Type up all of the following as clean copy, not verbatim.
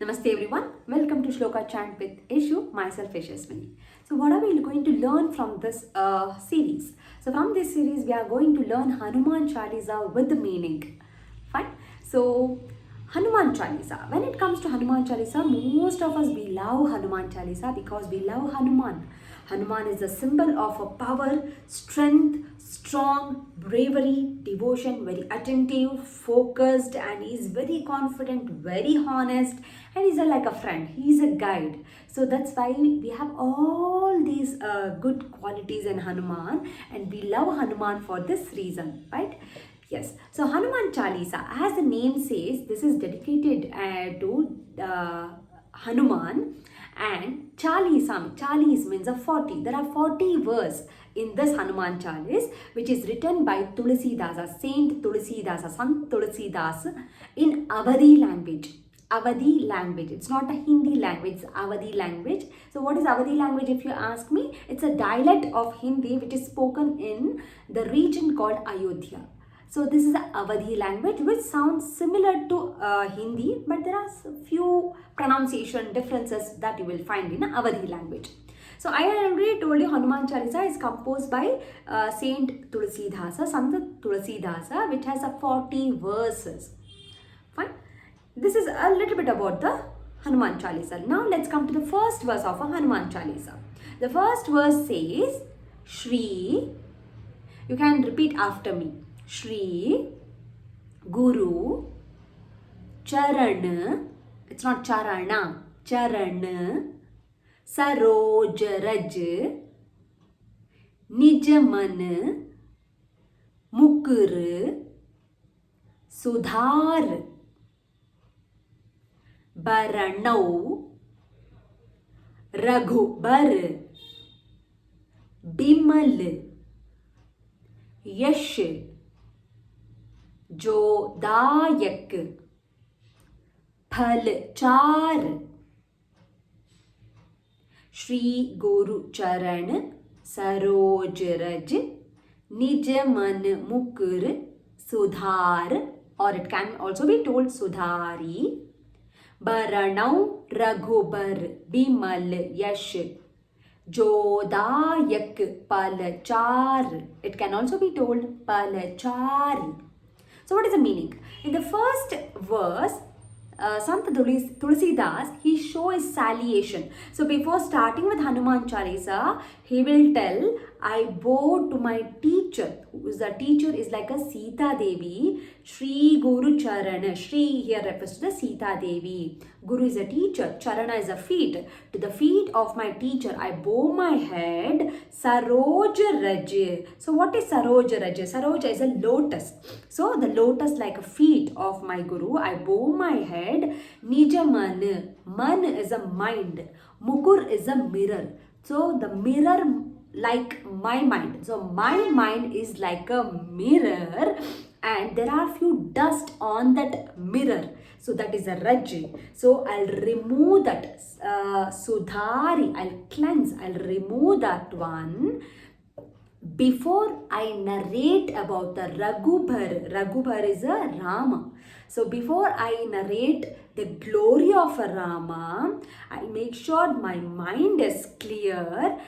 Namaste everyone, welcome to Shloka Chant with Eshu, myself Yashaswini. So what are we going to learn from this series? So from this series we are going to learn Hanuman Chalisa with the meaning. Fine. So Hanuman Chalisa. When it comes to Hanuman Chalisa, most of us we love Hanuman Chalisa because we love Hanuman. Hanuman is a symbol of a power, strength, strong, bravery, devotion, very attentive, focused, and he is very confident, very honest, and he's like a friend. He's a guide. So that's why we have all these good qualities in Hanuman, and we love Hanuman for this reason, right? Yes. So Hanuman Chalisa, as the name says, this is dedicated to Hanuman. And Chalis means a 40. There are 40 verses in this Hanuman Chalis, which is written by Tulasidasa, Saint Tulasidasa, Sant Tulasidasa, in Awadhi language. Awadhi language. It's not a Hindi language, it's Awadhi language. So what is Awadhi language if you ask me? It's a dialect of Hindi which is spoken in the region called Ayodhya. So this is the Awadhi language, which sounds similar to Hindi, but there are few pronunciation differences that you will find in Awadhi language. So I already told you Hanuman Chalisa is composed by Saint Tulasidasa, Sant Tulasidasa, which has 40 verses. Fine. This is a little bit about the Hanuman Chalisa. Now let's come to the first verse of a Hanuman Chalisa. The first verse says, Shri. You can repeat after me. Shri, Guru, Charan, it's not Charana, Charan, Saroj Raj, Nijaman, Mukur, Sudhar, Baranau, Raghubar, Bimal, Yash, जोदायक फलचार Shri गुरु चरण सरोज रज निज मन मुकुर सुधार, or it can also be told सुधारी, बरणौ रघुबर बिमल यश जोदायक palachar. It can also be told palachari. So what is the meaning? In the first verse, Sant Tulasidas, he shows salutation. So before starting with Hanuman Chalisa, he will tell, I bow to my teacher. Who is the teacher is like a Sita Devi. Shri Guru Charana. Shri here refers to the Sita Devi. Guru is a teacher. Charana is a feet. To the feet of my teacher, I bow my head. Saroj Raj. So what is Saroj Raj? Saroj is a lotus. So the lotus like a feet of my Guru, I bow my head. Nijaman. Man is a mind. Mukur is a mirror. So the mirror like my mind. So my mind is like a mirror and there are few dust on that mirror. So that is a Raj. So I'll remove that Sudhari. I'll cleanse. I'll remove that one. Before I narrate about the Raghubar. Raghubar is a Rama. So before I narrate the glory of a Rama, I make sure my mind is clear.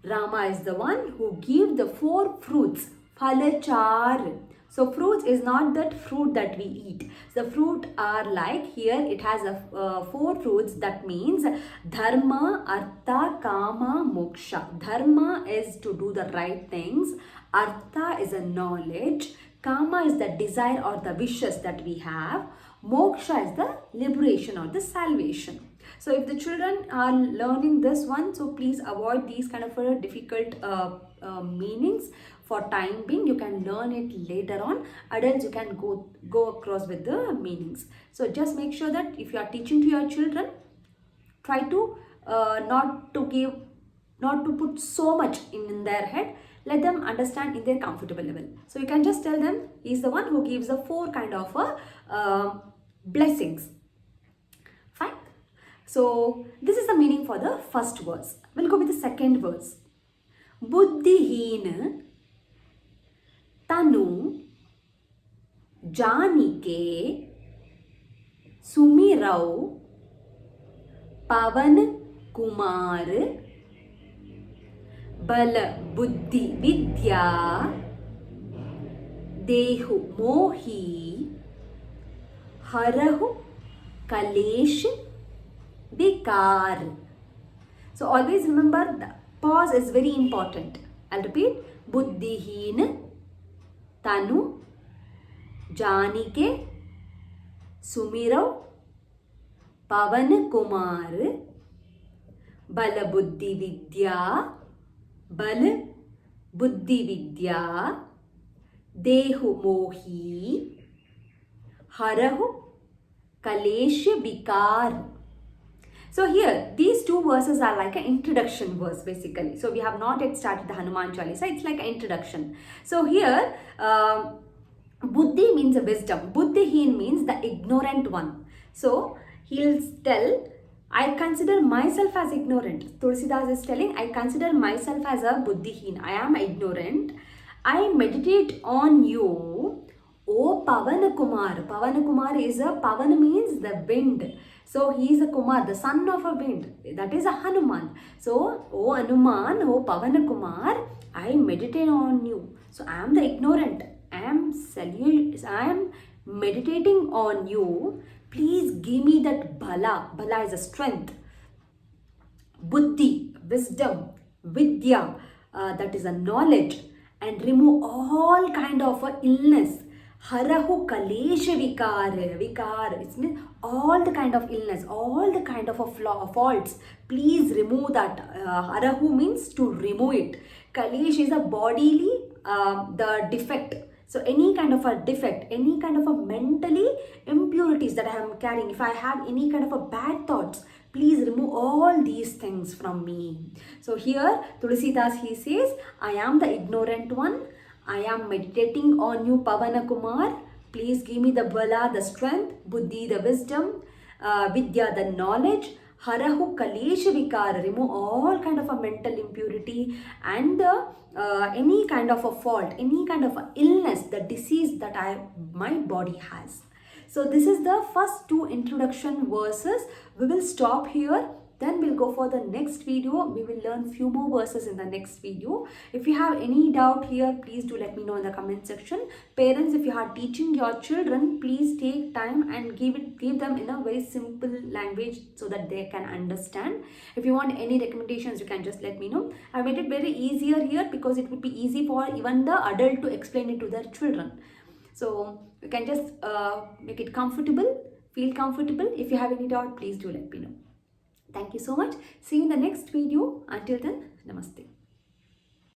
Rama is the one who gives the 4 fruits, Phalachar. So fruits is not that fruit that we eat. The fruit are like here it has 4 fruits, that means Dharma, Artha, Kama, Moksha. Dharma is to do the right things. Artha is a knowledge. Kama is the desire or the wishes that we have. Moksha is the liberation or the salvation. So if the children are learning this one, so please avoid these kind of difficult meanings. For time being, you can learn it later on. Adults, you can go across with the meanings. So just make sure that if you are teaching to your children, try to not to put so much in their head. Let them understand in their comfortable level. So you can just tell them, he is the one who gives the 4 kind of blessings. Fine. So this is the meaning for the first verse. We'll go with the second verse. Buddhiheen tanu janike sumirau Pavan Kumar Bal Buddhi Vidya Dehu Mohi Harahu Kalesh Vikar. So always remember the pause is very important. I'll repeat. Buddhihin Tanu Janike Sumirav Pavan Kumar Bal Buddhi Vidya Dehu Mohi Harahu Kalesh Vikar. So here, these two verses are like an introduction verse basically. So we have not yet started the Hanuman Chalisa. It's like an introduction. So here, Buddhi means a wisdom. Buddhihin means the ignorant one. So he'll tell, I consider myself as ignorant. Tulsidas is telling, I consider myself as a Buddhihin. I am ignorant. I meditate on you, O Pavan Kumar. Pavan Kumar is a, Pavan means the wind. So he is a Kumar, the son of a wind. That is a Hanuman. So, O Hanuman, O Pavan Kumar, I meditate on you. So I am the ignorant. I am meditating on you. Please give me that bala. Bala is a strength. Buddhi, wisdom. Vidya, that is a knowledge. And remove all kind of a illness. Harahu Kalesh Vikar. Vikar, it means all the kind of illness, all the kind of a faults. Please remove that. Harahu means to remove it. Kalesh is a bodily, the defect. So any kind of a defect, any kind of a mentally impurities that I am carrying, if I have any kind of a bad thoughts, please remove all these things from me. So here Tulsidas, he says, I am the ignorant one. I am meditating on you, Pavana Kumar. Please give me the bala, the strength, buddhi, the wisdom, vidya, the knowledge, harahu kalesh vikar, remove all kind of a mental impurity and any kind of a fault, any kind of a illness, the disease that my body has. So this is the first two introduction verses. We will stop here. Then we'll go for the next video. We will learn few more verses in the next video. If you have any doubt here, please do let me know in the comment section. Parents, if you are teaching your children, please take time and give them in a very simple language so that they can understand. If you want any recommendations, you can just let me know. I made it very easier here because it would be easy for even the adult to explain it to their children. So you can just make it comfortable, feel comfortable. If you have any doubt, please do let me know. Thank you so much. See you in the next video. Until then, namaste.